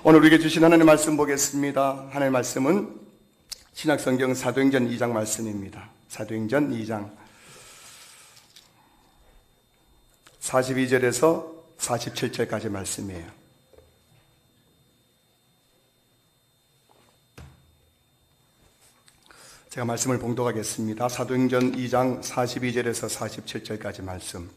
오늘 우리에게 주신 하나님의 말씀 보겠습니다. 하나님의 말씀은 신약성경 사도행전 2장 말씀입니다. 사도행전 2장 42절에서 47절까지 말씀이에요. 제가 말씀을 봉독하겠습니다. 사도행전 2장 42절에서 47절까지 말씀.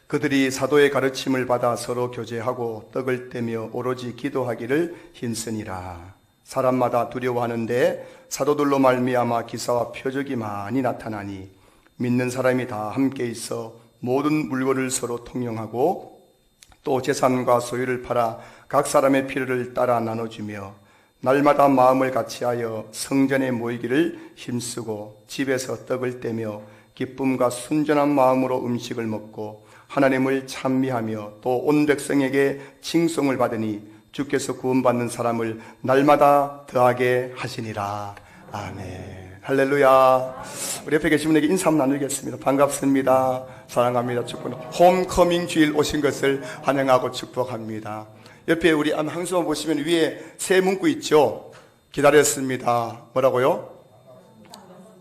그들이 사도의 가르침을 받아 서로 교제하고 떡을 떼며 오로지 기도하기를 힘쓰니라. 사람마다 두려워하는데 사도들로 말미암아 기사와 표적이 많이 나타나니 믿는 사람이 다 함께 있어 모든 물건을 서로 통용하고 또 재산과 소유를 팔아 각 사람의 필요를 따라 나눠주며 날마다 마음을 같이하여 성전에 모이기를 힘쓰고 집에서 떡을 떼며 기쁨과 순전한 마음으로 음식을 먹고 하나님을 찬미하며 또 온 백성에게 칭송을 받으니 주께서 구원받는 사람을 날마다 더하게 하시니라. 아멘. 할렐루야. 우리 옆에 계신 분에게 인사 한번 나누겠습니다. 반갑습니다. 사랑합니다. 축복합니다. 홈커밍 주일 오신 것을 환영하고 축복합니다. 옆에 우리 항수만 보시면 위에 새 문구 있죠? 기다렸습니다. 뭐라고요?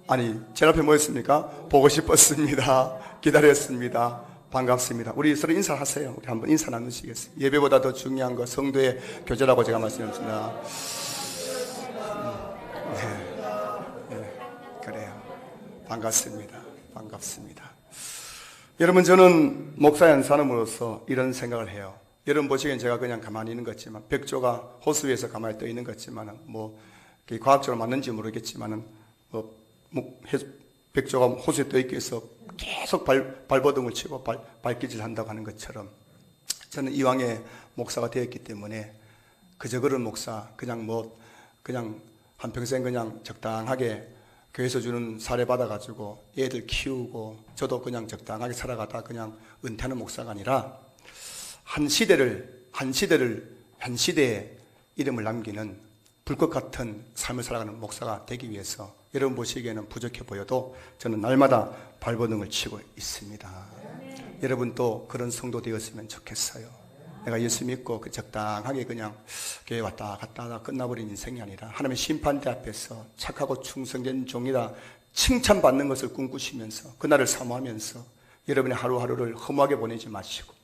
아니, 제 앞에 뭐였습니까? 보고 싶었습니다. 기다렸습니다. 반갑습니다. 우리 서로 인사하세요. 우리 한번 인사 나누시겠습니다. 예배보다 더 중요한 거 성도의 교제라고 제가 말씀드렸습니다. 그래요. 반갑습니다. 반갑습니다. 여러분, 저는 목사 연산음으로써 이런 생각을 해요. 여러분 보시기엔 제가 그냥 가만히 있는 것 같지만, 백조가 호수 위에서 가만히 떠 있는 것 같지만, 과학적으로 맞는지 모르겠지만, 백조가 호수에 떠 있기 위해서 계속 발버둥을 치고 발기질 한다고 하는 것처럼, 저는 이왕의 목사가 되었기 때문에 그저 그런 목사, 그냥 한평생 그냥 적당하게 교회에서 주는 사례 받아가지고 애들 키우고 저도 그냥 적당하게 살아가다 그냥 은퇴하는 목사가 아니라 한 시대에 이름을 남기는 불꽃 같은 삶을 살아가는 목사가 되기 위해서 여러분 보시기에는 부족해 보여도 저는 날마다 발버둥을 치고 있습니다. 여러분도 그런 성도 되었으면 좋겠어요. 내가 예수 믿고 적당하게 그냥 교회 왔다 갔다 하다 끝나버린 인생이 아니라 하나님의 심판대 앞에서 착하고 충성된 종이라 칭찬받는 것을 꿈꾸시면서 그날을 사모하면서 여러분의 하루하루를 허무하게 보내지 마시고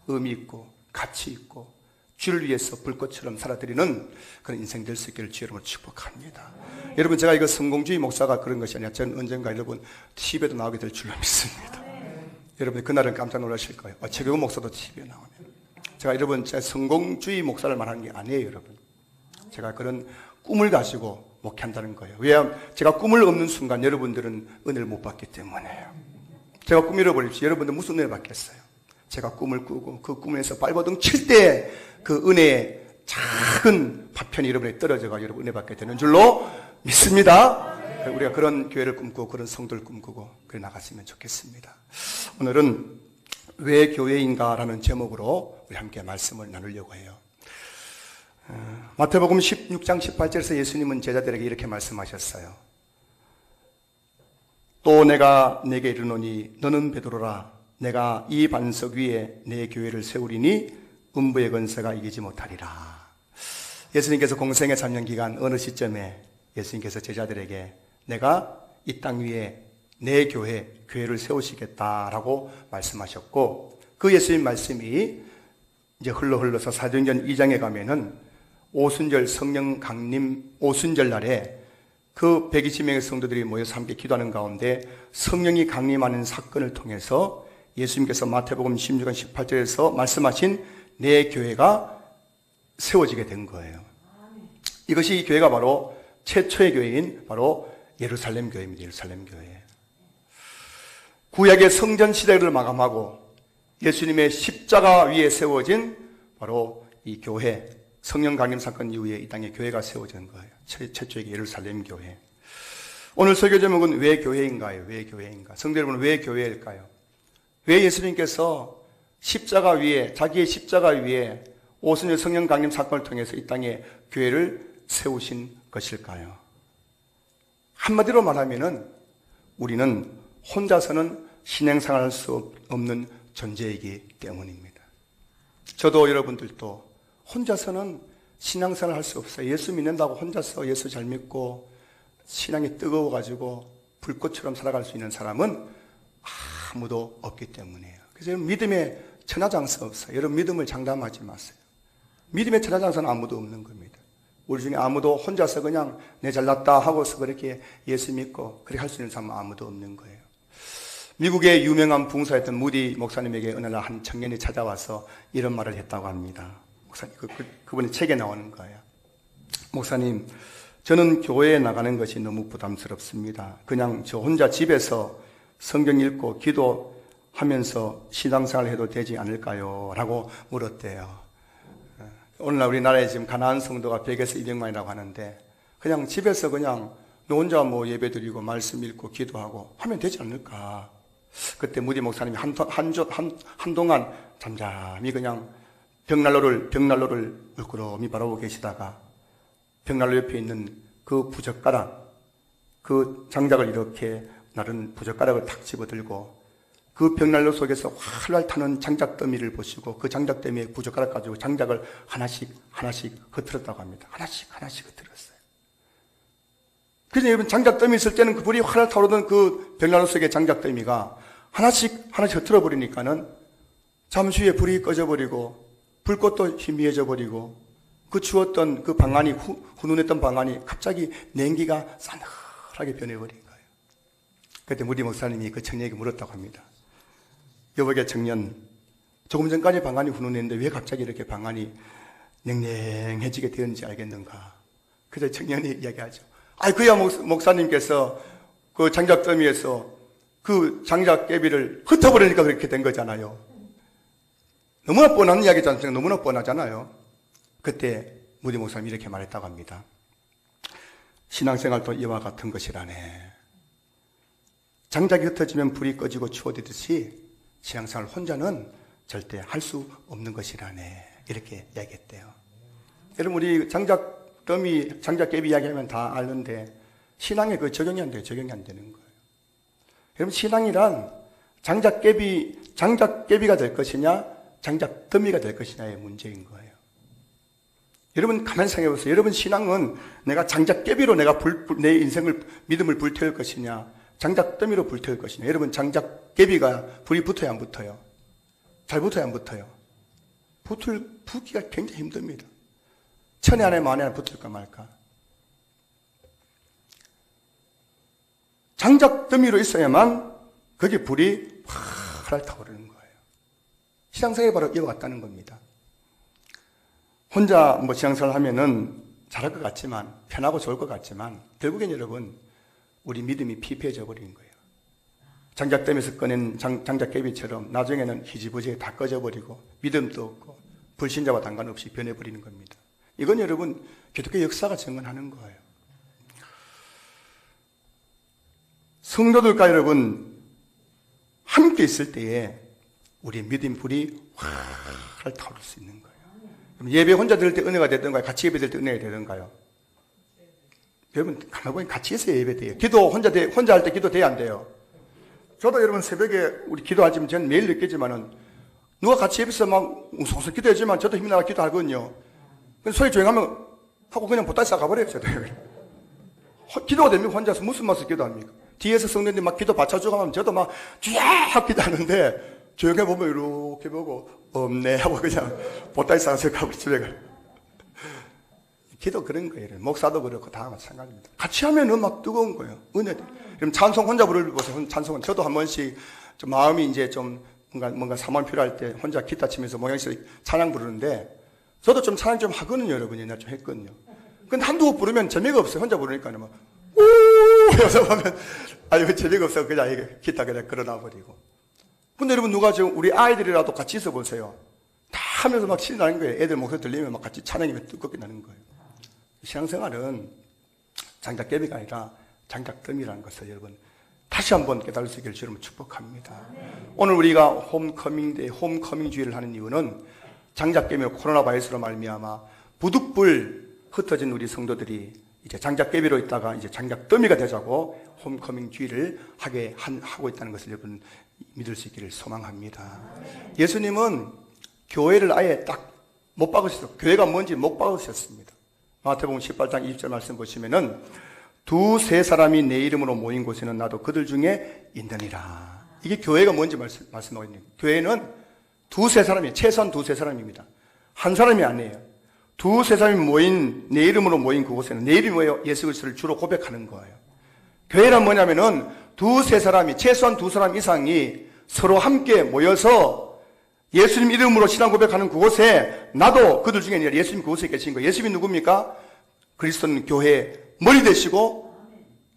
의미 있고 가치 있고 주를 위해서 불꽃처럼 살아드리는 그런 인생 될 수 있기를 주 여러분을 축복합니다. 여러분, 제가 이거 성공주의 목사가 그런 것이 아니라 저는 언젠가 여러분 TV에도 나오게 될 줄로 믿습니다. 여러분이 그날은 깜짝 놀라실 거예요. 최경호 목사도 TV에 나오면. 제가 여러분, 제 성공주의 목사를 말하는 게 아니에요, 여러분. 제가 그런 꿈을 가지고 목회한다는 거예요. 왜냐하면 제가 꿈을 없는 순간 여러분들은 은혜를 못 받기 때문에요. 제가 꿈 잃어버립시오. 여러분들 무슨 은혜를 받겠어요? 제가 꿈을 꾸고 그 꿈에서 발버둥 칠 때 그 은혜의 작은 파편이 여러분에게 떨어져가 여러분 은혜 받게 되는 줄로 믿습니다. 우리가 그런 교회를 꿈꾸고 그런 성도를 꿈꾸고 그래 나갔으면 좋겠습니다. 오늘은 왜 교회인가라는 제목으로 우리 함께 말씀을 나누려고 해요. 마태복음 16장 18절에서 예수님은 제자들에게 이렇게 말씀하셨어요. 또 내가 내게 이르노니 너는 베드로라. 내가 이 반석 위에 내 교회를 세우리니 음부의 권세가 이기지 못하리라. 예수님께서 공생의 3년 기간 어느 시점에 예수님께서 제자들에게 내가 이 땅 위에 내 교회를 세우시겠다라고 말씀하셨고, 그 예수님 말씀이 이제 흘러서 사도행전 2장에 가면은 오순절 성령 강림 오순절 날에 그 120명의 성도들이 모여서 함께 기도하는 가운데 성령이 강림하는 사건을 통해서 예수님께서 마태복음 16장 18절에서 말씀하신 내 교회가 세워지게 된 거예요. 이것이 이 교회가 바로 최초의 교회인 바로 예루살렘 교회입니다. 예루살렘 교회. 구약의 성전 시대를 마감하고 예수님의 십자가 위에 세워진 바로 이 교회, 성령 강림 사건 이후에 이 땅에 교회가 세워진 거예요. 최초의 예루살렘 교회. 오늘 설교 제목은 왜 교회인가요? 왜 교회인가? 성도 여러분, 왜 교회일까요? 왜 예수님께서 십자가 위에, 자기의 십자가 위에 오순절 성령 강림 사건을 통해서 이 땅에 교회를 세우신 것일까요? 한마디로 말하면은 우리는 혼자서는 신앙생활할 수 없는 존재이기 때문입니다. 저도 여러분들도 혼자서는 신앙생활 할 수 없어요. 예수 믿는다고 혼자서 예수 잘 믿고 신앙이 뜨거워가지고 불꽃처럼 살아갈 수 있는 사람은 아무도 없기 때문이에요. 그래서 여러분 믿음의 천하장사 없어요. 여러분 믿음을 장담하지 마세요. 믿음의 천하장사는 아무도 없는 겁니다. 우리 중에 아무도 혼자서 그냥 내 잘났다 하고서 그렇게 예수 믿고 그렇게 할 수 있는 사람은 아무도 없는 거예요. 미국의 유명한 부흥사였던 무디 목사님에게 어느 날 한 청년이 찾아와서 이런 말을 했다고 합니다. 목사님, 그분의 책에 나오는 거예요. 목사님, 저는 교회에 나가는 것이 너무 부담스럽습니다. 그냥 저 혼자 집에서 성경 읽고 기도하면서 신앙생활 해도 되지 않을까요? 라고 물었대요. 오늘날 우리나라에 지금 가난한 성도가 100에서 200만이라고 하는데 그냥 집에서 그냥 너 혼자 뭐 예배 드리고 말씀 읽고 기도하고 하면 되지 않을까? 그때 무디 목사님이 한동안 잠잠히 그냥 벽난로를 물끄러미 바라보고 계시다가 벽난로 옆에 있는 그 부젓가락, 그 장작을 이렇게 나른 부젓가락을 탁 집어들고 그 벽난로 속에서 활활 타는 장작더미를 보시고 그 장작더미에 부젓가락 가지고 장작을 하나씩 흩어졌다고 합니다. 하나씩 흩어졌어요. 그래서 여러분 장작더미 있을 때는 그 불이 활활 타오르던 그 벽난로 속의 장작더미가 하나씩 흩어져 버리니까는 잠시 후에 불이 꺼져버리고 불꽃도 희미해져 버리고 그 추웠던 그 방안이 훈훈했던 방안이 갑자기 냉기가 싸늘하게 변해버린 거예요. 그때 무디 목사님이 그 청년에게 물었다고 합니다. 여보게 청년, 조금 전까지 방안이 훈훈했는데 왜 갑자기 이렇게 방안이 냉랭해지게 되었는지 알겠는가? 그래서 청년이 이야기하죠. 그야 목사님께서 그 장작더미에서 그 장작개비를 흩어버리니까 그렇게 된 거잖아요. 너무나 뻔한 이야기지 않습니까? 너무나 뻔하잖아요. 그때 무디 목사님이 이렇게 말했다고 합니다. 신앙생활도 이와 같은 것이라네. 장작이 흩어지면 불이 꺼지고 추워지듯이 신앙생활 혼자는 절대 할 수 없는 것이라네. 이렇게 이야기했대요. 여러분 우리 장작개비 이야기하면 다 아는데 신앙에 그 적용이 안 돼요. 적용이 안 되는 거예요. 여러분 신앙이란 장작개비가 될 것이냐 장작더미가 될 것이냐의 문제인 거예요. 여러분 가만히 생각해 보세요. 여러분 신앙은 내가 장작개비로 내가 내 인생을 믿음을 불태울 것이냐 장작더미로 불태울 것이냐. 여러분 장작개비가 불이 붙어야 안 붙어요? 잘 붙어야 안 붙어요? 붙기가 굉장히 힘듭니다. 천에 안에 만에 안에 붙을까 말까. 장작더미로 있어야만 거기 불이 활활 타오르는 거예요. 신앙생활이 바로 이와 같다는 겁니다. 혼자 뭐 신앙생활을 하면은 잘할 것 같지만 편하고 좋을 것 같지만 결국엔 여러분 우리 믿음이 피폐해져 버린 거예요. 장작더미에서 꺼낸 장작개비처럼 나중에는 희지부지에 다 꺼져버리고 믿음도 없고 불신자와 상관없이 변해버리는 겁니다. 이건 여러분 기독교 역사가 증언하는 거예요. 성도들과 여러분 함께 있을 때에 우리 믿음 불이 활 타오를 수 있는 거예요. 예배 혼자 드릴 때 은혜가 되던가요? 같이 예배 드릴 때 은혜가 되던가요? 여러분 가만히 보면 같이 해서 예배돼요. 기도 혼자 할 때 기도 돼야 안 돼요. 저도 여러분 새벽에 우리 기도하지만 저는 매일 느끼지만은 누가 같이 예배에서 막 웅성웅성 기도하지만 저도 힘이 나가 기도하거든요. 소리 조용하면 하고 그냥 보따리 싸 가버려요. 저도 기도가 됩니까? 혼자서 무슨 맛을 기도합니까? 뒤에서 성도님들 막 기도 받쳐주고 하면 저도 막 쥐야 기도하는데 조용히 보면 이렇게 보고 없네 하고 그냥 보따리 싸서 가버려 집에 가요. 기도 그런 거예요. 목사도 그렇고 다 마찬가지입니다. 같이 하면은 막 뜨거운 거예요. 은혜들. 그럼 찬송 혼자 부르보세요. 찬송은 저도 한 번씩 좀 마음이 이제 좀 뭔가 사모함 필요할 때 혼자 기타 치면서 모양에서 찬양 부르는데 저도 좀 찬양 좀 하거든요. 여러분 옛날 좀 했거든요. 근데 한두 곡 부르면 재미가 없어요. 혼자 부르니까는 막 우 해서 보면 아니 재미가 없어 그냥 이게 기타 그냥 걸어놔 버리고. 근데 여러분 누가 지금 우리 아이들이라도 같이 있어 보세요. 다 하면서 막 신이 나는 거예요. 애들 목소리 들리면 막 같이 찬양이 뜨겁게 나는 거예요. 신앙생활은 장작개비가 아니라 장작더미라는 것을 여러분 다시 한번 깨달을 수 있기를 주님을 축복합니다. 오늘 우리가 홈커밍데이, 홈커밍 주일을 하는 이유는 장작개비로 코로나 바이러스로 말미암아 부득불 흩어진 우리 성도들이 이제 장작개비로 있다가 이제 장작더미가 되자고 홈커밍 주일을 하고 있다는 것을 여러분 믿을 수 있기를 소망합니다. 예수님은 교회를 아예 딱 못 박으셨어요. 교회가 뭔지 못 박으셨습니다. 마태복음 18장 20절 말씀 보시면은 두세 사람이 내 이름으로 모인 곳에는 나도 그들 중에 있느니라. 이게 교회가 뭔지 말씀하고 있는 거예요. 교회는 두세 사람이에요. 최소한 두세 사람입니다. 한 사람이 아니에요. 두세 사람이 모인, 내 이름으로 모인 그곳에는 내 이름이 뭐예요? 예수 그리스도를 주로 고백하는 거예요. 교회란 뭐냐면은 두세 사람이, 최소한 두 사람 이상이 서로 함께 모여서 예수님 이름으로 신앙 고백하는 그곳에 나도 그들 중에 아니라 예수님 그곳에 계신 거예요. 예수님이 누굽니까? 그리스도는 교회의 머리 되시고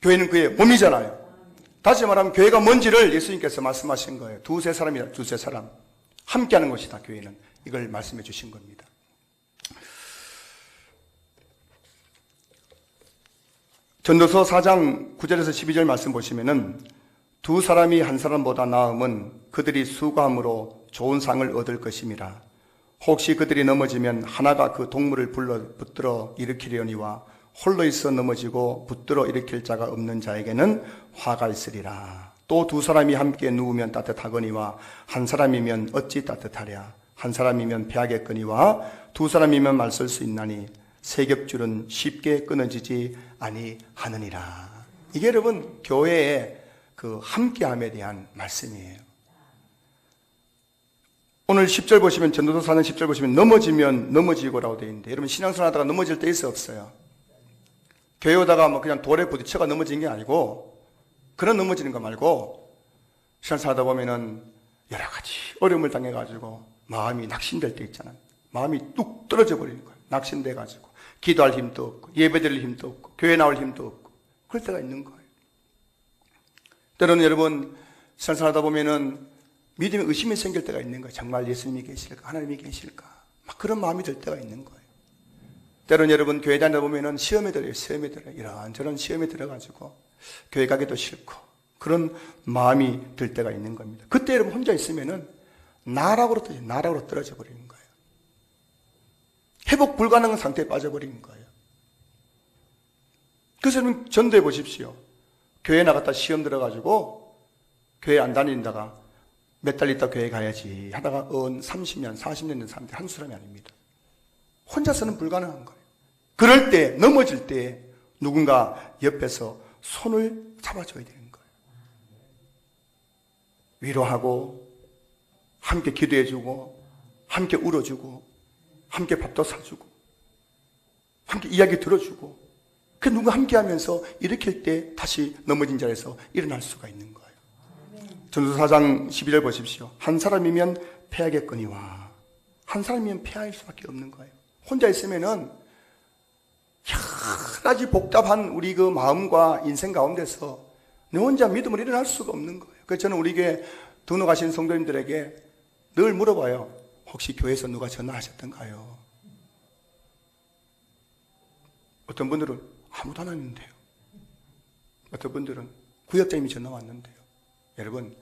교회는 그의 몸이잖아요. 다시 말하면 교회가 뭔지를 예수님께서 말씀하신 거예요. 두세 사람이다. 두세 사람. 함께하는 것이다. 교회는. 이걸 말씀해 주신 겁니다. 전도서 4장 9절에서 12절 말씀 보시면은 두 사람이 한 사람보다 나음은 그들이 수고함으로 좋은 상을 얻을 것임이라. 혹시 그들이 넘어지면 하나가 그 동물을 붙들어 일으키려니와 홀로 있어 넘어지고 붙들어 일으킬 자가 없는 자에게는 화가 있으리라. 또 두 사람이 함께 누우면 따뜻하거니와 한 사람이면 어찌 따뜻하랴. 한 사람이면 패하겠거니와 두 사람이면 맞설 수 있나니 세 겹줄은 쉽게 끊어지지 아니하느니라. 이게 여러분 교회의 그 함께함에 대한 말씀이에요. 오늘 10절 보시면, 전도서 4장 10절 보시면 넘어지면 넘어지고라고 되어 있는데, 여러분 신앙생활 하다가 넘어질 때 있어 없어요? 교회 오다가 뭐 그냥 돌에 부딪혀가 넘어진 게 아니고, 그런 넘어지는 거 말고 신앙생활 하다 보면은 여러 가지 어려움을 당해가지고 마음이 낙심될 때 있잖아요. 마음이 뚝 떨어져 버리는 거예요. 낙심돼가지고 기도할 힘도 없고 예배드릴 힘도 없고 교회 나올 힘도 없고 그럴 때가 있는 거예요. 때로는 여러분 신앙생활 하다 보면은 믿음에 의심이 생길 때가 있는 거예요. 정말 예수님이 계실까? 하나님이 계실까? 막 그런 마음이 들 때가 있는 거예요. 때로는 여러분 교회 다니다 보면은 시험에 들어요. 이런저런 시험에 들어가지고 교회 가기도 싫고 그런 마음이 들 때가 있는 겁니다. 그때 여러분 혼자 있으면은 나락으로 떨어져 버리는 거예요. 회복 불가능한 상태에 빠져버리는 거예요. 그래서 여러분 전도해 보십시오. 교회 나갔다 시험 들어가지고 교회 안 다닌다가 몇 달 있다 교회 가야지 하다가 30년, 40년 된 사람들이 한 사람이 아닙니다. 혼자서는 불가능한 거예요. 그럴 때, 넘어질 때 누군가 옆에서 손을 잡아줘야 되는 거예요. 위로하고 함께 기도해주고 함께 울어주고 함께 밥도 사주고 함께 이야기 들어주고 그 누가 함께 하면서 일으킬 때 다시 넘어진 자리에서 일어날 수가 있는 거예요. 전도서 4장 12절 보십시오. 한 사람이면 패하겠거니와 한 사람이면 패할 수밖에 없는 거예요. 혼자 있으면은 여러 가지 복잡한 우리 그 마음과 인생 가운데서 내 혼자 믿음으로 일어날 수가 없는 거예요. 그래서 저는 우리 교회 등록하신 성도님들에게 늘 물어봐요. 혹시 교회에서 누가 전화하셨던가요? 어떤 분들은 아무도 안 왔는데요. 어떤 분들은 구역장님이 전화 왔는데요. 여러분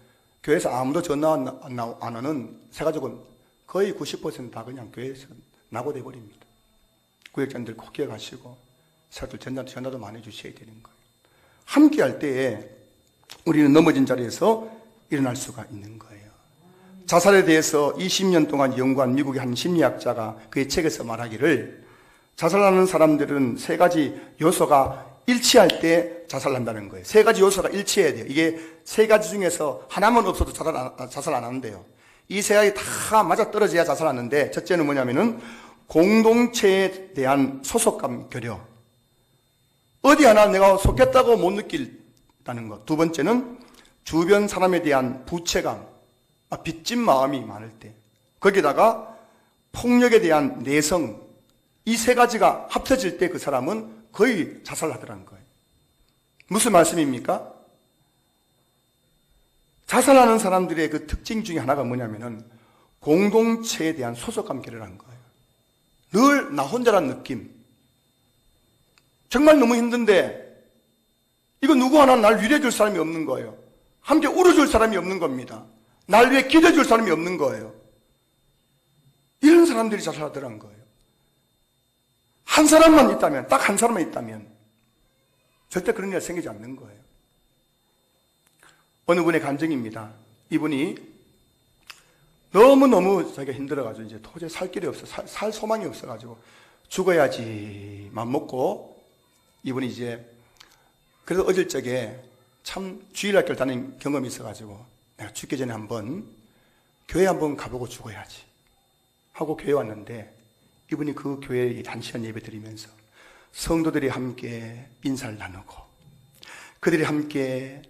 교회에서 아무도 전화 안 하는 새가족은 거의 90% 다 그냥 교회에서 낙오돼 버립니다. 구역장님들 꼭 기억하시고 새가족 전화도 많이 주셔야 되는 거예요. 함께 할 때에 우리는 넘어진 자리에서 일어날 수가 있는 거예요. 자살에 대해서 20년 동안 연구한 미국의 한 심리학자가 그의 책에서 말하기를 자살하는 사람들은 세 가지 요소가 일치할 때 자살한다는 거예요. 세 가지 요소가 일치해야 돼요. 이게 세 가지 중에서 하나만 없어도 자살 안 하는데요. 이 세 가지 다 맞아떨어져야 자살하는데 첫째는 뭐냐면은 공동체에 대한 소속감 결여. 어디 하나 내가 속했다고 못 느낀다는 것. 두 번째는 주변 사람에 대한 부채감, 빚진 마음이 많을 때. 거기다가 폭력에 대한 내성. 이 세 가지가 합쳐질 때 그 사람은 거의 자살하더라는 거예요. 무슨 말씀입니까? 자살하는 사람들의 그 특징 중에 하나가 뭐냐면은 공동체에 대한 소속감 결여라는 거예요. 늘 나 혼자란 느낌. 정말 너무 힘든데 이거 누구 하나 날 위로해 줄 사람이 없는 거예요. 함께 울어줄 사람이 없는 겁니다. 날 위해 기도해 줄 사람이 없는 거예요. 이런 사람들이 자살하더라는 거예요. 한 사람만 있다면, 딱 한 사람만 있다면 절대 그런 일이 생기지 않는 거예요. 어느 분의 감정입니다. 이분이 너무너무 자기가 힘들어가지고 이제 도저히 살 길이 없어. 살 소망이 없어가지고 죽어야지 맘먹고 이분이 이제 그래서 어릴 적에 참 주일학교를 다닌 경험이 있어가지고 내가 죽기 전에 한번 교회 한번 가보고 죽어야지 하고 교회 왔는데 이분이 그 교회에 단시간 예배 드리면서 성도들이 함께 인사를 나누고 그들이 함께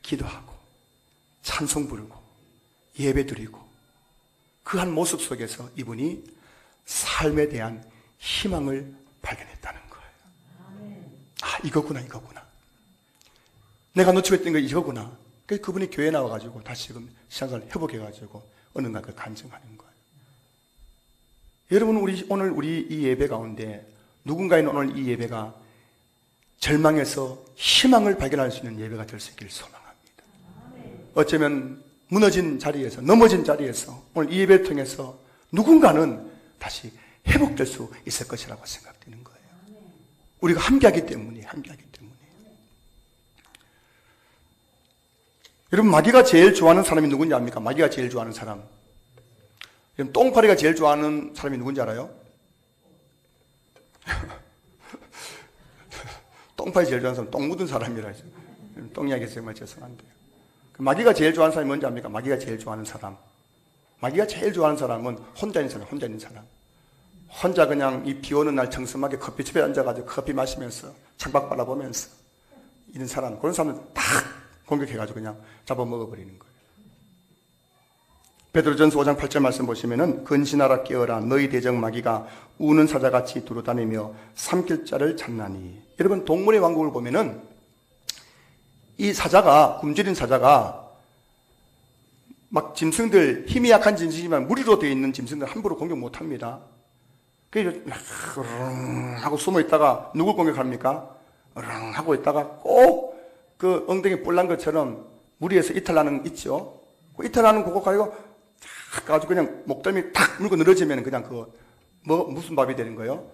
기도하고 찬송 부르고 예배 드리고 그 한 모습 속에서 이분이 삶에 대한 희망을 발견했다는 거예요. 아, 이거구나. 내가 놓치고 있던 거 이거구나. 그래서 그분이 교회에 나와가지고 다시금 신앙생활을 회복해가지고 어느 날 그 간증하는 거예요. 여러분, 오늘 우리 이 예배 가운데 누군가는 오늘 이 예배가 절망에서 희망을 발견할 수 있는 예배가 될 수 있기를 소망합니다. 어쩌면 무너진 자리에서, 넘어진 자리에서 오늘 이 예배를 통해서 누군가는 다시 회복될 수 있을 것이라고 생각되는 거예요. 우리가 함께하기 때문에. 여러분, 마귀가 제일 좋아하는 사람이 누군지 압니까? 마귀가 제일 좋아하는 사람. 여러분, 똥파리가 제일 좋아하는 사람이 누군지 알아요? 똥파리 제일 좋아하는 사람, 똥 묻은 사람이라 해서. 똥 이야기해서 정말 죄송한데요. 마귀가 제일 좋아하는 사람이 뭔지 압니까? 마귀가 제일 좋아하는 사람. 마귀가 제일 좋아하는 사람은 혼자 있는 사람. 혼자 그냥 이 비 오는 날 청সম하게 커피숍에 앉아가지고 커피 마시면서 창밖 바라보면서 이런 사람, 그런 사람은 딱 공격해가지고 그냥 잡아먹어버리는 거예요. 베드로전서 5장 8절 말씀 보시면은 근신하라 깨어라 너희 대적 마귀가 우는 사자같이 두루다니며 삼킬 자를 찾나니. 여러분, 동물의 왕국을 보면은 이 사자가, 굶주린 사자가 막 짐승들, 힘이 약한 짐승이지만 무리로 되어 있는 짐승들 함부로 공격 못합니다. 그래서 하고 숨어 있다가 누굴 공격합니까? 하고 있다가 꼭 그 엉덩이 뿔난 것처럼 무리에서 이탈하는 거 있죠? 그 이탈하는 그거 가지고 탁 가지고 그냥 목덜미 탁 물고 늘어지면 그냥 그거 무슨 밥이 되는 거예요?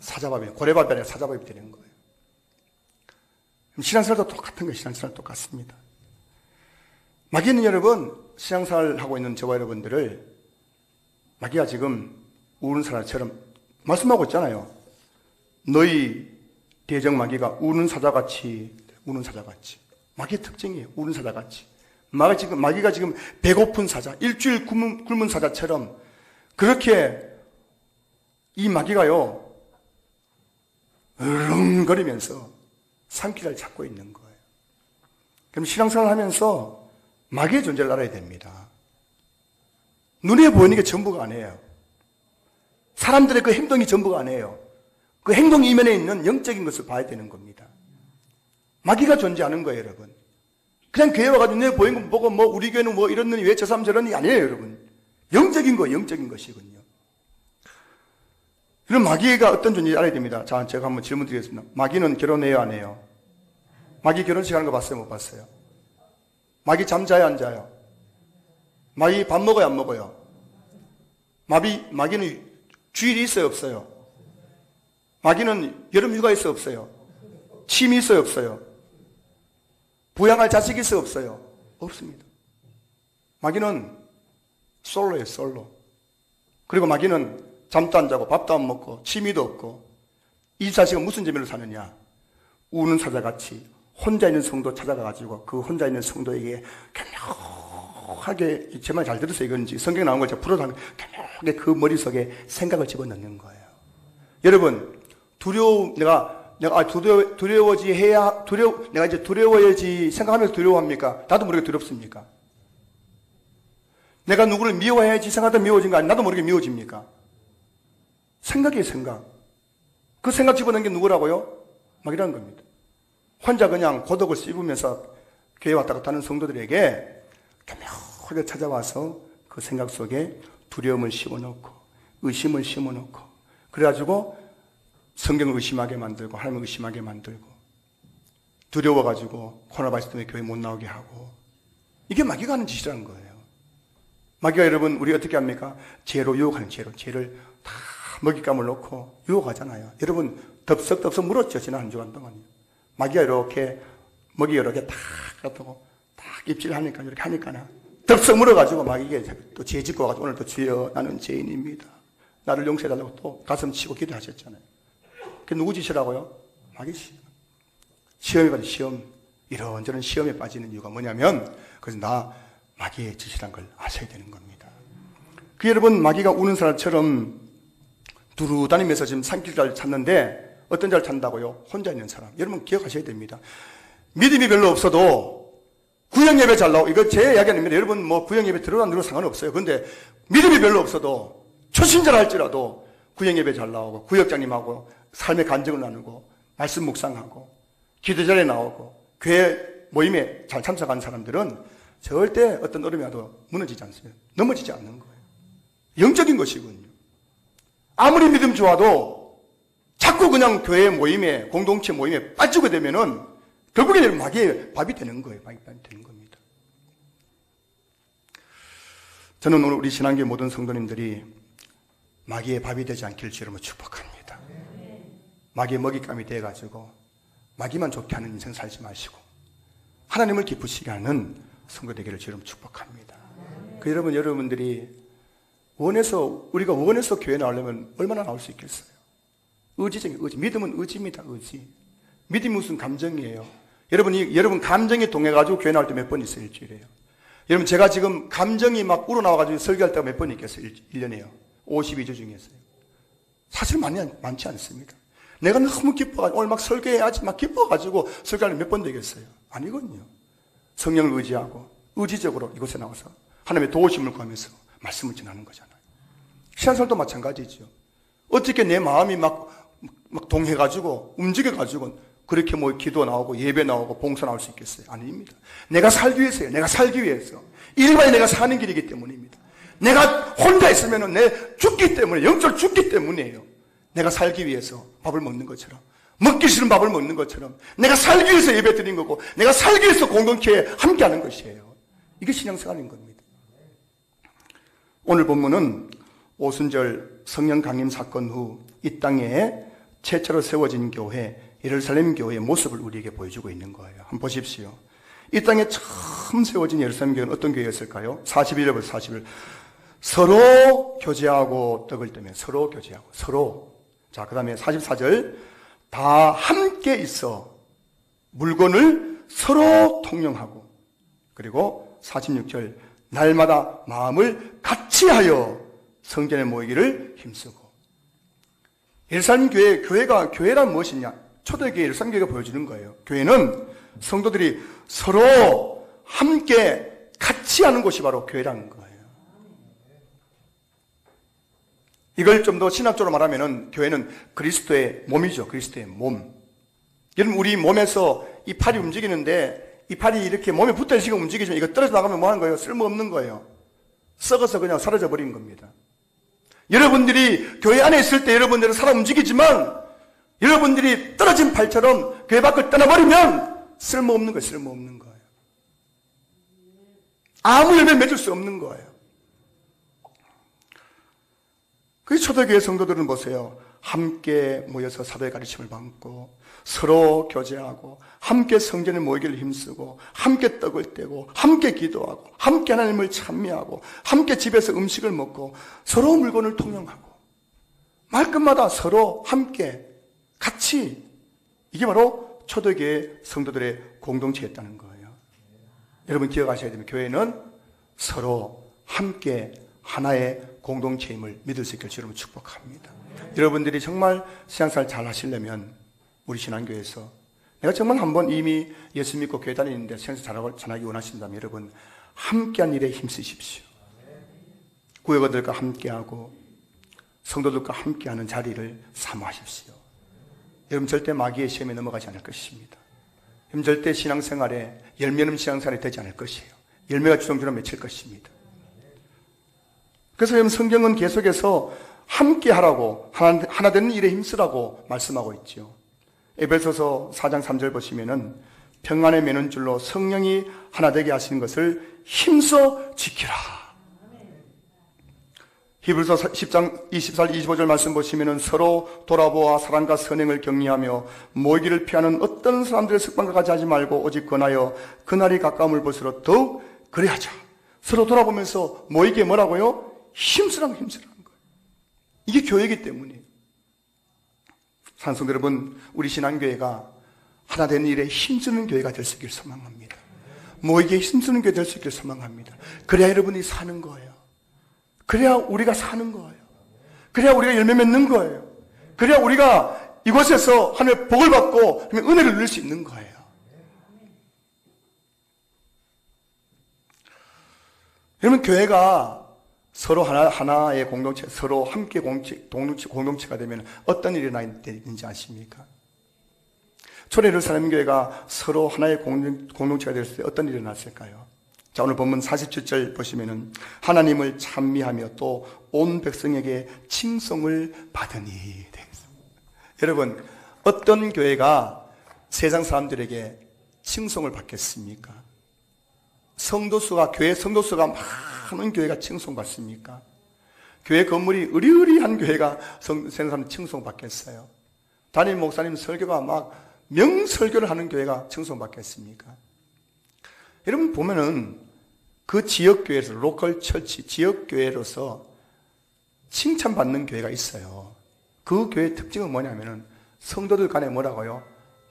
사자밥이, 고래밥이 아니라 사자밥이 되는 거예요. 신앙생활도 똑같은 거예요. 신앙생활 똑같습니다. 마귀는 여러분, 신앙생활 하고 있는 저와 여러분들을 마귀가 지금 우는 사람처럼 말씀하고 있잖아요. 너희 대적 마귀가 우는 사자같이. 마귀의 특징이에요. 우는 사자같이. 마귀가 지금 배고픈 사자, 일주일 굶은 사자처럼 그렇게 이 마귀가요, 으릉거리면서 삼키를 찾고 있는 거예요. 그럼 신앙생활을 하면서 마귀의 존재를 알아야 됩니다. 눈에 보이는 게 전부가 아니에요. 사람들의 그 행동이 전부가 아니에요. 그 행동 이면에 있는 영적인 것을 봐야 되는 겁니다. 마귀가 존재하는 거예요, 여러분. 그냥 교회 와가지고 눈에 보이는 거 보고 우리 교회는 이렇느니 왜 저 사람 저러니 아니에요, 여러분. 영적인 것이군요. 그럼 마귀가 어떤 존재인지 알아야 됩니다. 자, 제가 한번 질문 드리겠습니다. 마귀는 결혼해요, 안 해요? 마귀 결혼식 하는 거 봤어요, 못 봤어요? 마귀 잠자요, 안 자요? 마귀 밥 먹어요, 안 먹어요? 마귀는 주일이 있어요, 없어요? 마귀는 여름 휴가 있어요, 없어요? 취미 있어요, 없어요? 부양할 자식이 있어요, 없어요? 없습니다. 마귀는 솔로예요, 솔로. 그리고 마귀는 잠도 안 자고 밥도 안 먹고 취미도 없고 24시간 무슨 재미로 사느냐? 우는 사자같이 혼자 있는 성도 찾아가가지고 그 혼자 있는 성도에게 교묘하게, 제 말 잘 들으세요. 이건지 성경에 나온 걸 제가 풀어가면 교묘하게 그 머릿속에 생각을 집어넣는 거예요. 여러분, 내가 이제 두려워야지 생각하면서 두려워합니까? 나도 모르게 두렵습니까? 내가 누구를 미워해야지 생각하다 미워진 거 아니, 나도 모르게 미워집니까? 생각이에요, 생각. 그 생각 집어넣는 게 누구라고요? 마귀라는 겁니다. 혼자 그냥 고독을 씹으면서 교회 왔다 갔다 하는 성도들에게 교묘하게 찾아와서 그 생각 속에 두려움을 심어놓고 의심을 심어놓고 그래가지고 성경을 의심하게 만들고 하나님을 의심하게 만들고 두려워가지고 코로나 바이러스 때문에 교회 못 나오게 하고, 이게 마귀가 하는 짓이라는 거예요. 마귀가 여러분 우리 어떻게 합니까? 죄로 유혹하는 죄를 다 먹잇감을 놓고 유혹하잖아요. 여러분 덥석 물었죠, 지난 한 주간 동안요. 마귀가 이렇게 먹이 여러 개 딱 갖다고 딱 입질하니까 이렇게 하니까 덕석 물어가지고 마귀에게 또 죄 짓고 와가지고 오늘 또 주여 나는 죄인입니다. 나를 용서해달라고 또 가슴 치고 기도하셨잖아요. 그 누구 짓이라고요? 마귀 짓. 시험에 빠져 시험. 이런저런 시험에 빠지는 이유가 뭐냐면 그래서 나 마귀의 짓이란 걸 아셔야 되는 겁니다. 그 여러분 마귀가 우는 사람처럼 두루 다니면서 지금 산길을 찾는데 어떤 자를 찾는다고요? 혼자 있는 사람. 여러분 기억하셔야 됩니다. 믿음이 별로 없어도 구역예배 잘 나오고 이거 제 이야기 아닙니다. 여러분 뭐 구역예배 들어라 안 들어도 상관없어요. 그런데 믿음이 별로 없어도 초신자라 할지라도 구역예배 잘 나오고 구역장님하고 삶의 간증을 나누고 말씀 묵상하고 기도 자리에 나오고 교회 모임에 잘 참석한 사람들은 절대 어떤 어려움이 와도 무너지지 않습니다. 넘어지지 않는 거예요. 영적인 것이군요. 아무리 믿음 좋아도 자꾸 그냥 교회 모임에 공동체 모임에 빠지게 되면은 결국에는 마귀의 밥이 되는 거예요. 밥이 되는 겁니다. 저는 오늘 우리 신앙교회 모든 성도님들이 마귀의 밥이 되지 않기를 주로 축복합니다. 마귀의 먹잇감이 돼가지고 마귀만 좋게 하는 인생 살지 마시고 하나님을 기쁘시게 하는 성도 되기를 주로 축복합니다. 그 여러분들이 우리가 원해서 교회 나오려면 얼마나 나올 수 있겠어요? 의지적인 의지. 믿음은 의지입니다. 의지. 믿음이 무슨 감정이에요? 여러분 감정이 동해가지고 교회 나올 때 몇 번 있어요? 일주일에요. 여러분 제가 지금 감정이 막 우러나와가지고 설교할 때가 몇 번 있겠어요? 1년에요. 52주 중에서요. 사실 많지 않습니다. 내가 너무 기뻐가지고 오늘 막 설교해야지 막 기뻐가지고 설교하면 몇 번 되겠어요? 아니거든요. 성령을 의지하고 의지적으로 이곳에 나와서 하나님의 도우심을 구하면서 말씀을 전하는 거잖아요. 신앙생활도 마찬가지죠. 어떻게 내 마음이 막 동해가지고 움직여가지고 그렇게 뭐 기도 나오고 예배 나오고 봉사 나올 수 있겠어요? 아닙니다. 내가 살기 위해서요. 내가 살기 위해서. 일반이 내가 사는 길이기 때문입니다. 내가 혼자 있으면 내 죽기 때문에, 영적으로 죽기 때문이에요. 내가 살기 위해서 밥을 먹는 것처럼, 먹기 싫은 밥을 먹는 것처럼, 내가 살기 위해서 예배 드린 거고, 내가 살기 위해서 공동체에 함께 하는 것이에요. 이게 신앙생활인 겁니다. 오늘 본문은 오순절 성령 강림 사건 후 이 땅에 최초로 세워진 교회, 예루살렘 교회의 모습을 우리에게 보여주고 있는 거예요. 한번 보십시오. 이 땅에 처음 세워진 예루살렘 교회는 어떤 교회였을까요? 41절부터 41절. 서로 교제하고 떡을 떼며 서로 교제하고 서로. 자, 그 다음에 44절. 다 함께 있어 물건을 서로 통용하고. 그리고 46절. 날마다 마음을 같이 하여 성전에 모이기를 힘쓰고. 예루살렘 교회란 무엇이냐? 초대교회 예루살렘 교회가 보여주는 거예요. 교회는 성도들이 서로 함께 같이 하는 곳이 바로 교회라는 거예요. 이걸 좀 더 신학적으로 말하면은 교회는 그리스도의 몸이죠. 그리스도의 몸. 여러분 우리 몸에서 이 팔이 움직이는데 이 팔이 이렇게 몸에 붙어있으니까 움직이지만 이거 떨어져 나가면 뭐 하는 거예요? 쓸모없는 거예요. 썩어서 그냥 사라져 버린 겁니다. 여러분들이 교회 안에 있을 때 여러분들은 살아 움직이지만 여러분들이 떨어진 팔처럼 교회 밖을 떠나버리면 쓸모없는 거예요. 쓸모없는 거예요. 아무 열매 맺을 수 없는 거예요. 그 초대교회 성도들은 보세요. 함께 모여서 사도의 가르침을 받고 서로 교제하고 함께 성전에 모이기를 힘쓰고 함께 떡을 떼고 함께 기도하고 함께 하나님을 찬미하고 함께 집에서 음식을 먹고 서로 물건을 통용하고 말끝마다 서로 함께 같이. 이게 바로 초대교회 성도들의 공동체였다는 거예요. 여러분 기억하셔야 됩니다. 교회는 서로 함께 하나의 공동체임을 믿을 수 있기를 주로 축복합니다. 여러분들이 정말 신앙생활 잘 하시려면 우리 신앙교회에서 내가 정말 한번 이미 예수 믿고 교회 다니는데 신앙생활 잘하기 원하신다면 여러분 함께한 일에 힘쓰십시오. 구역원들과 함께하고 성도들과 함께하는 자리를 사모하십시오. 여러분 절대 마귀의 시험에 넘어가지 않을 것입니다. 여러분 절대 신앙생활에 열매 없는 신앙생활이 되지 않을 것이에요. 열매가 주렁주렁 맺힐 것입니다. 그래서 여러분 성경은 계속해서 함께 하라고 하나 되는 일에 힘쓰라고 말씀하고 있죠. 에베소서 4장 3절 보시면은 평안에 매는 줄로 성령이 하나 되게 하시는 것을 힘써 지키라. 히브리서 10장 24절 25절 말씀 보시면은 서로 돌아보아 사랑과 선행을 격리하며 모이기를 피하는 어떤 사람들의 습관과 같이 하지 말고 오직 권하여 그날이 가까움을 볼수록 더욱 그리하자. 서로 돌아보면서 모이게 뭐라고요? 힘쓰라는 거예요. 이게 교회이기 때문에. 산성 여러분, 우리 신앙교회가 하나 되는 일에 힘쓰는 교회가 될 수 있기를 소망합니다. 모이게 힘쓰는 교회 될 수 있기를 소망합니다. 그래야 여러분이 사는 거예요. 그래야 우리가 사는 거예요. 그래야 우리가 열매 맺는 거예요. 그래야 우리가 이곳에서 하나님의 복을 받고 은혜를 누릴 수 있는 거예요. 여러분, 교회가 서로 하나의 공동체, 서로 함께 공동체가 되면 어떤 일이 일어나는지 아십니까? 초대 예루살렘 교회가 서로 하나의 공동체가 됐을 때 어떤 일이 일어났을까요? 자, 오늘 본문 47절 보시면은 하나님을 찬미하며 또 온 백성에게 칭송을 받으니 되겠습니다. 여러분, 어떤 교회가 세상 사람들에게 칭송을 받겠습니까? 교회 성도수가 많은 교회가 칭송받습니까? 교회 건물이 으리으리한 교회가 세상 사람 칭송받겠어요? 담임 목사님 설교가 막 명설교를 하는 교회가 칭송받겠습니까? 여러분 보면은 그 지역교회에서 로컬 처치, 지역교회로서 칭찬받는 교회가 있어요. 그 교회의 특징은 뭐냐면은 성도들 간에 뭐라고요?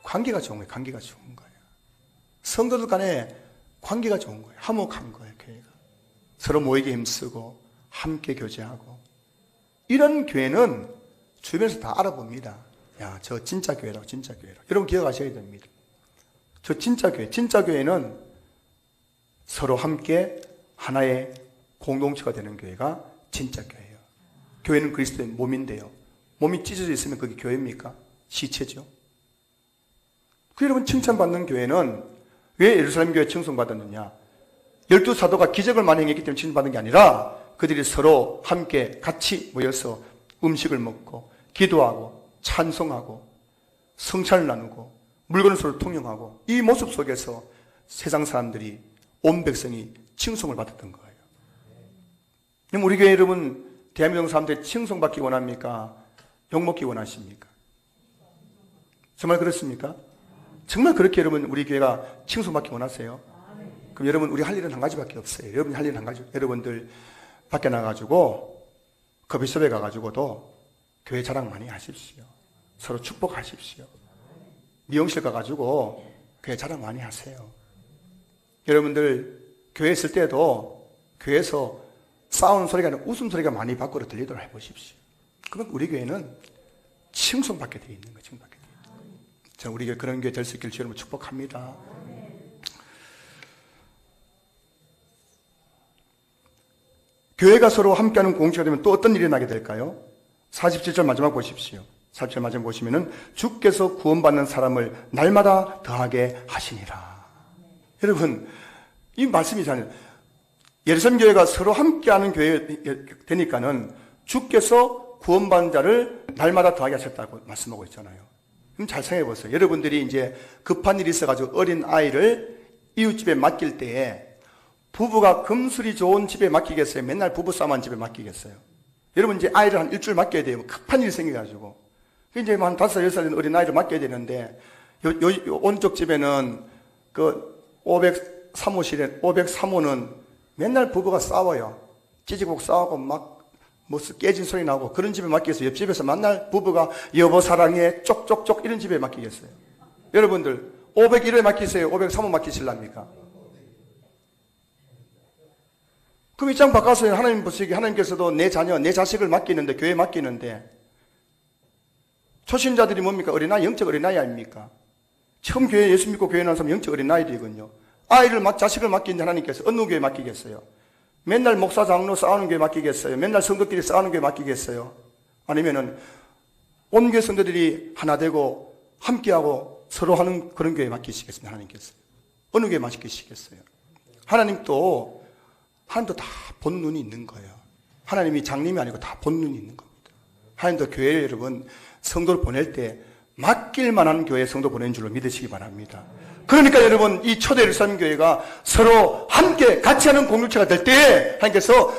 관계가 좋은 거예요. 관계가 좋은 거예요. 성도들 간에 관계가 좋은 거예요. 화목한 거예요. 교회가 서로 모이게 힘쓰고 함께 교제하고. 이런 교회는 주변에서 다 알아봅니다. 야, 저 진짜 교회라고, 진짜 교회라고. 여러분 기억하셔야 됩니다. 저 진짜 교회는 서로 함께 하나의 공동체가 되는 교회가 진짜 교회예요. 교회는 그리스도의 몸인데요. 몸이 찢어져 있으면 그게 교회입니까? 시체죠. 그 여러분 칭찬받는 교회는 왜 예루살렘 교회 칭송받았느냐? 12사도가 기적을 많이 행했기 때문에 칭송받은 게 아니라 그들이 서로 함께 같이 모여서 음식을 먹고 기도하고 찬송하고 성찬을 나누고 물건을 서로 통용하고 이 모습 속에서 세상 사람들이 온 백성이 칭송을 받았던 거예요. 그럼 우리 교회 여러분 대한민국 사람들이 칭송받기 원합니까? 욕먹기 원하십니까? 정말 그렇습니까? 정말 그렇게 여러분 우리 교회가 칭송받기 원하세요? 그럼 여러분 우리 할 일은 한 가지밖에 없어요. 여러분이 할 일은 한 가지. 여러분들 밖에 나가지고 커피숍에 가가지고도 교회 자랑 많이 하십시오. 서로 축복하십시오. 미용실 가가지고 교회 자랑 많이 하세요. 여러분들 교회 있을 때도 교회에서 싸우는 소리가 아니라 웃음소리가 많이 밖으로 들리도록 해보십시오. 그럼 우리 교회는 칭송받게 되어 있는 거예요. 칭송받게 되어 있는 거예요. 자, 우리 교회 그런 교회 될 수 있기를 주님을 축복합니다. 교회가 서로 함께하는 공동체가 되면 또 어떤 일이 나게 될까요? 47절 마지막 보십시오. 47절 마지막 보시면은 주께서 구원받는 사람을 날마다 더하게 하시니라. 여러분, 이 말씀이잖아요. 예루살렘 교회가 서로 함께하는 교회 되니까는 주께서 구원받는 자를 날마다 더하게 하셨다고 말씀하고 있잖아요. 그럼 잘 생각해 보세요. 여러분들이 이제 급한 일이 있어가지고 어린 아이를 이웃집에 맡길 때에 부부가 금술이 좋은 집에 맡기겠어요? 맨날 부부싸움한 집에 맡기겠어요? 여러분 이제 아이를 한 일주일 맡겨야 돼요. 급한 일이 생겨가지고. 이제 한 5살, 6살 된 어린 아이를 맡겨야 되는데, 오른쪽 집에는 그 503호는 맨날 부부가 싸워요. 찌지고 싸우고 막, 깨진 소리 나고 그런 집에 맡기겠어요? 옆집에서 맨날 부부가 여보 사랑해, 쪽쪽쪽 이런 집에 맡기겠어요? 여러분들, 501호에 맡기세요? 503호 맡기실랍니까? 그럼 입장 바꿔서 하나님 보시기에 하나님께서도 내 자녀, 내 자식을 맡기는데, 교회에 맡기는데, 초신자들이 뭡니까? 어린아이, 영적 어린아이 아닙니까? 처음 교회 예수 믿고 교회 나온 사람 영적 어린아이들이거든요. 자식을 맡기는데 하나님께서 어느 교회에 맡기겠어요? 맨날 목사, 장로 싸우는 교회에 맡기겠어요? 맨날 성도끼리 싸우는 교회에 맡기겠어요? 아니면은, 온 교회 성도들이 하나 되고, 함께하고 서로 하는 그런 교회에 맡기시겠습니다, 하나님께서. 어느 교회에 맡기시겠어요? 하나님도 다 본 눈이 있는 거예요. 하나님이 장님이 아니고 다 본 눈이 있는 겁니다. 하나님도 교회에 여러분 성도를 보낼 때 맡길 만한 교회에 성도 보낸 줄로 믿으시기 바랍니다. 그러니까 여러분 이 초대 예루살렘 교회가 서로 함께 같이 하는 공동체가 될 때에 하나님께서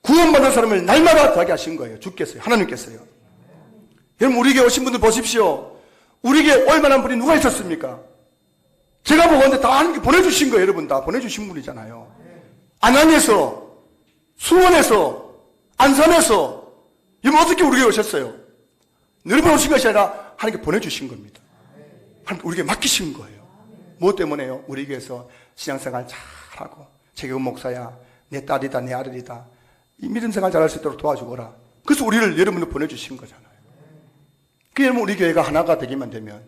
구원받은 사람을 날마다 더하게 하신 거예요. 주께서요. 하나님께서요. 여러분 우리 교회 오신 분들 보십시오. 우리 교회 올 만한 분이 누가 있었습니까? 제가 보건데 다 하나님께 보내주신 거예요. 여러분 다 보내주신 분이잖아요. 안양에서, 수원에서, 안산에서, 이분 어떻게 우리에게 오셨어요? 너희만 오신 것이 아니라 하나님께 보내주신 겁니다. 하나님께 우리에게 맡기신 거예요. 무엇 때문에요? 우리에게서 신앙생활 잘하고, 최경훈 목사야, 내 딸이다, 내 아들이다, 이 믿음생활 잘할 수 있도록 도와주거라. 그래서 우리를 여러분을 보내주신 거잖아요. 그 여러분 우리 교회가 하나가 되기만 되면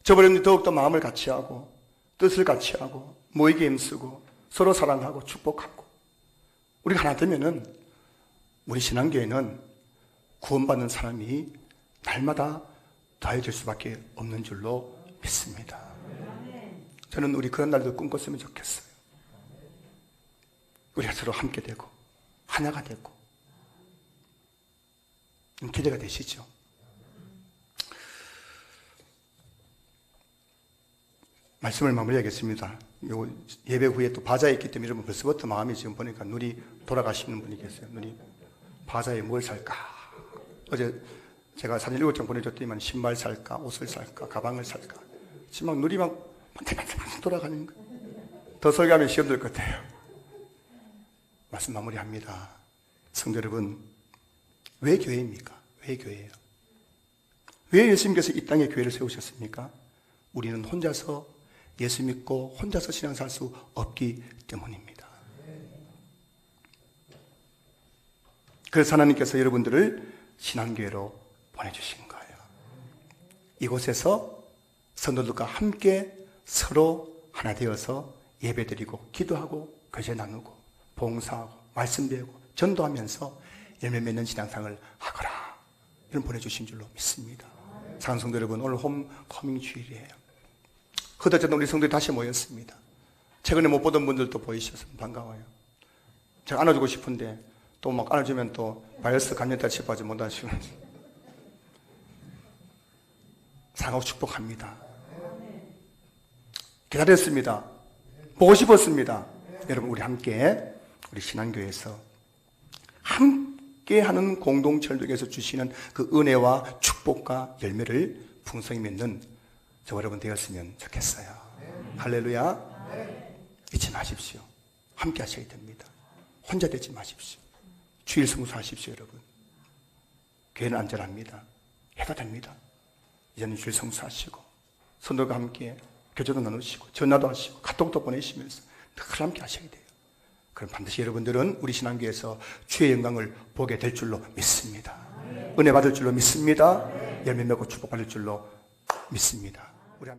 저번에는 더욱더 마음을 같이 하고 뜻을 같이 하고 모이게 힘쓰고 서로 사랑하고 축복하고 우리가 하나 되면은 우리 신앙교회는 구원받는 사람이 날마다 더해질 수밖에 없는 줄로 믿습니다. 저는 우리 그런 날도 꿈꿨으면 좋겠어요. 우리가 서로 함께 되고 하나가 되고 기대가 되시죠? 말씀을 마무리하겠습니다. 요 예배 후에 또 바자에 있기 때문에 여러분 벌써부터 마음이 지금 보니까 눈이 돌아가시는 분이 계세요. 눈이 바자에 뭘 살까? 어제 제가 사진 7장 보내줬더니만 신발 살까? 옷을 살까? 가방을 살까? 지금 막 눈이 막 반짝반짝 돌아가는 거예요. 더 설교하면 시험 될 것 같아요. 말씀 마무리합니다. 성도 여러분, 왜 교회입니까? 왜 교회예요? 왜 예수님께서 이 땅에 교회를 세우셨습니까? 우리는 혼자서 예수 믿고 혼자서 신앙 살 수 없기 때문입니다. 그래서 하나님께서 여러분들을 신앙교회로 보내주신 거예요. 이곳에서 성도들과 함께 서로 하나 되어서 예배드리고 기도하고 교제 나누고 봉사하고 말씀 배우고 전도하면서 열매 맺는 신앙생활을 하거라. 이런 보내주신 줄로 믿습니다. 사랑하는 성도 여러분, 오늘 홈커밍 주일이에요. 그저께도 우리 성도들이 다시 모였습니다. 최근에 못 보던 분들도 보이셔서 반가워요. 제가 안아주고 싶은데 또 막 안아주면 또 바이러스 감염될까 싶어서 못 안아주면 사랑하고 축복합니다. 기다렸습니다. 보고 싶었습니다. 여러분 우리 함께 우리 신앙교회에서 함께하는 공동체에서 주시는 그 은혜와 축복과 열매를 풍성히 맺는 저 여러분 되었으면 좋겠어요. 할렐루야. 잊지 마십시오. 함께 하셔야 됩니다. 혼자 되지 마십시오. 주일 성수하십시오. 여러분 교회는 안전합니다. 해도 됩니다. 이제는 주일 성수하시고 성도가 함께 교제도 나누시고 전화도 하시고 카톡도 보내시면서 늘 함께 하셔야 돼요. 그럼 반드시 여러분들은 우리 신앙교회에서 주의 영광을 보게 될 줄로 믿습니다. 은혜 받을 줄로 믿습니다. 열매 맺고 축복받을 줄로 믿습니다.